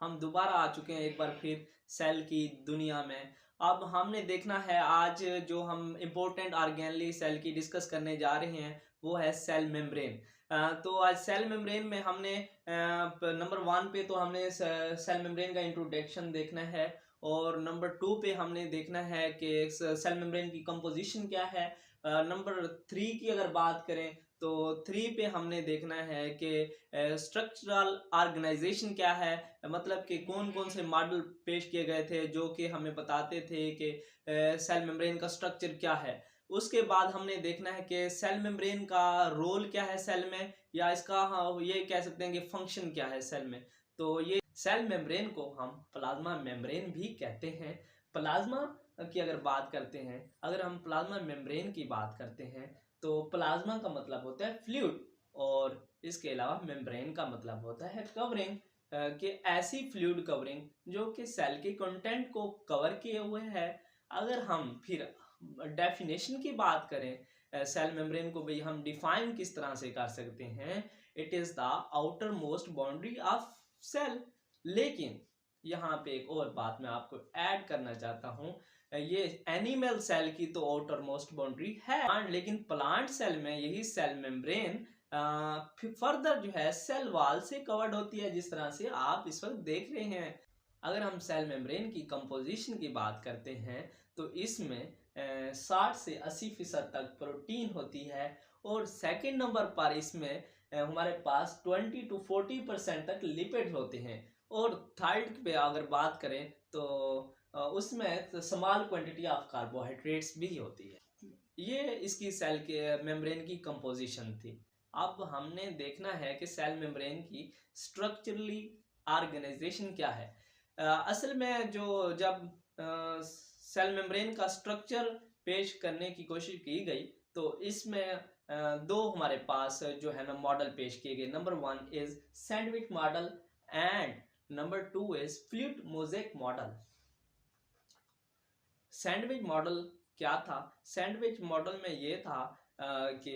हम दोबारा आ चुके हैं एक बार फिर सेल की दुनिया में। अब हमने देखना है आज जो हम इम्पोर्टेंट ऑर्गेनेली सेल की डिस्कस करने जा रहे हैं वो है सेल मेम्ब्रेन। तो आज सेल मेम्ब्रेन में हमने नंबर 1 पे तो हमने सेल मेम्ब्रेन का इंट्रोडक्शन देखना है और नंबर 2 पे हमने देखना है कि सेल मेम्ब्रेन की कंपोजिशन क्या है। नंबर 3 की अगर बात करें तो 3 पे हमने देखना है कि स्ट्रक्चरल ऑर्गेनाइजेशन क्या है, मतलब कि कौन कौन से मॉडल पेश किए गए थे जो कि हमें बताते थे कि सेल मेम्ब्रेन का स्ट्रक्चर क्या है। उसके बाद हमने देखना है कि सेल मेम्ब्रेन का रोल क्या है सेल में, या इसका ये कह सकते हैं कि फंक्शन क्या है सेल में। तो ये सेल मेम्ब्रेन को हम प्लाज्मा मेम्ब्रेन भी कहते हैं। प्लाज्मा की अगर बात करते हैं, अगर हम प्लाज्मा मेम्ब्रेन की बात करते हैं तो प्लाज्मा का मतलब होता है फ्लूइड और इसके अलावा मेम्ब्रेन का मतलब होता है कवरिंग, कि ऐसी फ्लूइड कवरिंग जो कि सेल के कंटेंट को कवर किए हुए है। अगर हम फिर डेफिनेशन की बात करें सेल मेम्ब्रेन को, भाई हम डिफाइन किस तरह से कर सकते हैं, it is the outer most boundary of cell. लेकिन यहाँ पे एक और बात मैं आपको ऐड करना चाहता हूँ, ये एनिमल सेल की तो आउटर मोस्ट बाउंड्री है, लेकिन प्लांट सेल में यही सेल मेम्ब्रेन फर्दर जो है सेल वॉल से कवर्ड होती है, जिस तरह से आप इस वक्त देख रहे हैं। अगर हम सेल मेम्ब्रेन की कंपोजिशन की बात करते हैं तो इसमें 60 से 80% तक प्रोटीन होती है और सेकंड नंबर पर इसमें हमारे पास 20 to 40% तक लिपिड होते हैं और थर्ड पे अगर बात करें तो उसमें स्मॉल क्वांटिटी ऑफ कार्बोहाइड्रेट्स भी होती है। ये इसकी सेल के मेम्ब्रेन की कंपोजिशन थी। अब हमने देखना है कि सेल मेम्ब्रेन की स्ट्रक्चरली ऑर्गेनाइजेशन क्या है। असल में जो जब सेल मेम्ब्रेन का स्ट्रक्चर पेश करने की कोशिश की गई तो इसमें दो हमारे पास जो है ना मॉडल पेश किए गए। Number 1 is sandwich model and number 2 is fluid mosaic model. Sandwich model क्या था? सैंडविच मॉडल में ये था कि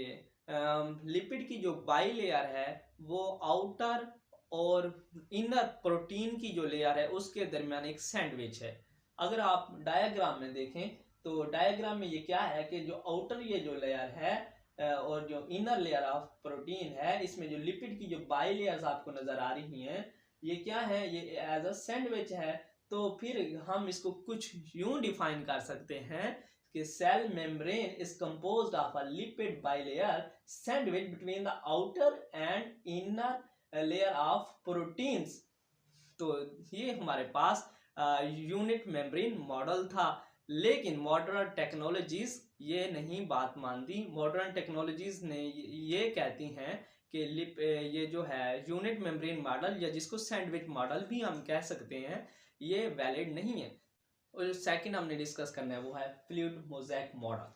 लिपिड की जो बाई लेयर है वो आउटर और इनर प्रोटीन की जो लेयर है उसके दरमियान एक सैंडविच है। अगर आप डायग्राम में देखें तो डायग्राम में ये क्या है कि जो आउटर ये जो लेयर है और जो इनर लेयर ऑफ प्रोटीन है, इसमें जो लिपिड की जो बाई लेयर्स आपको नजर आ रही हैं ये क्या है, ये एज अ सैंडविच है। तो फिर हम इसको कुछ यूं डिफाइन कर सकते हैं कि cell membrane is composed of a lipid bilayer sandwich between the outer and inner layer of proteins. तो ये हमारे पास यूनिट मेम्ब्रेन मॉडल था। लेकिन मॉडर्न टेक्नोलॉजीज ये नहीं बात मानती। मॉडर्न टेक्नोलॉजीज ने ये कहती हैं कि ये जो है यूनिट मेम्ब्रेन मॉडल, या जिसको सैंडविच मॉडल भी हम कह सकते हैं, ये वैलिड नहीं है। और जो सेकंड हमने डिस्कस करना है वो है fluid mosaic model.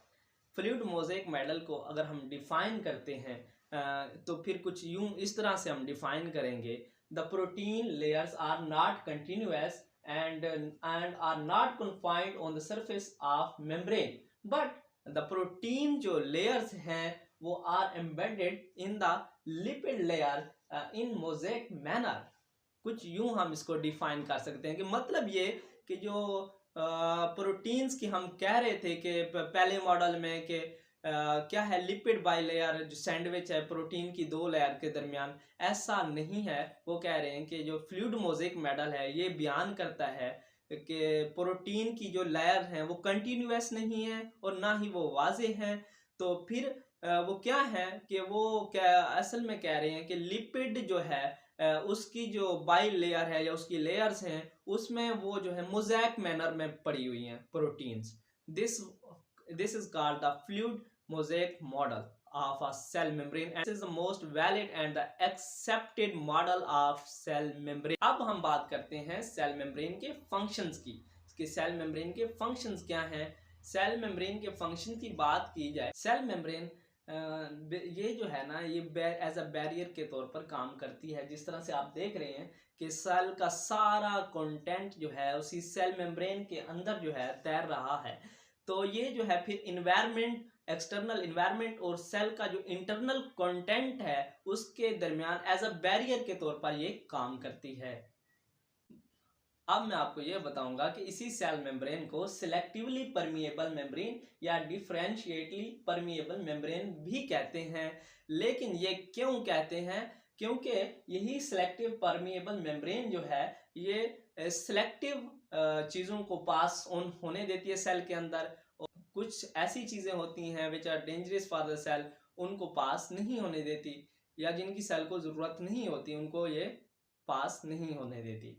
Fluid mosaic model को अगर हम डिफाइन करते हैं तो फिर कुछ यूं इस तरह से हम डिफाइन करेंगे, the protein layers are not continuous and are not confined on the surface of membrane, but the protein जो layers हैं वो are embedded in the lipid layer in mosaic manner। कुछ यूं हम इसको डिफाइन कर सकते हैं कि मतलब ये कि जो प्रोटीन्स की हम कह रहे थे कि पहले मॉडल में कि क्या है लिपिड बाई लेयर जो सैंडविच है प्रोटीन की दो लेयर के दरमियान, ऐसा नहीं है। वो कह रहे हैं कि जो फ्लूइड मोज़ेक मॉडल है ये बयान करता है कि प्रोटीन की जो लेयर हैं वो कंटिन्यूअस नहीं है और ना ही वो वाजे हैं। तो फिर वो क्या है कि वो क्या असल में कह रहे हैं कि लिपिड जो है उसकी जो बाई लेयर है या उसकी लेयर्स हैं उसमें वो जो है मोज़ेक मैनर में पड़ी हुई हैं proteins. This is called the fluid mosaic model of a cell membrane and this is the most valid and the accepted model of cell membrane। अब हम बात करते हैं सेल मेम्ब्रेन के फंक्शंस की कि सेल मेम्ब्रेन के फंक्शंस क्या हैं। सेल मेम्ब्रेन के फंक्शन की बात की जाए, सेल मेम्ब्रेन ये जो है ना ये एज अ बैरियर के तौर पर काम करती है। जिस तरह से आप देख रहे हैं कि सेल का सारा कंटेंट जो है उसी सेल मेम्ब्रेन के अंदर जो है तैर रहा है। तो ये जो है फिर इन्वायरमेंट, एक्सटर्नल इन्वायरमेंट और सेल का जो इंटरनल कंटेंट है उसके दरमियान एज अ बैरियर के तौर पर ये काम करती है। अब मैं आपको यह बताऊंगा कि इसी सेल मेम्ब्रेन को सिलेक्टिवली परमिएबल मेम्ब्रेन या डिफरेंशिएटली परमिएबल मेम्ब्रेन भी कहते हैं। लेकिन ये क्यों कहते हैं? क्योंकि यही सिलेक्टिव परमिएबल मेम्ब्रेन जो है ये सिलेक्टिव चीज़ों को पास ऑन होने देती है सेल के अंदर, और कुछ ऐसी चीज़ें होती हैं which are dangerous for the cell, उनको पास नहीं होने देती, या जिनकी सेल को ज़रूरत नहीं होती उनको ये पास नहीं होने देती।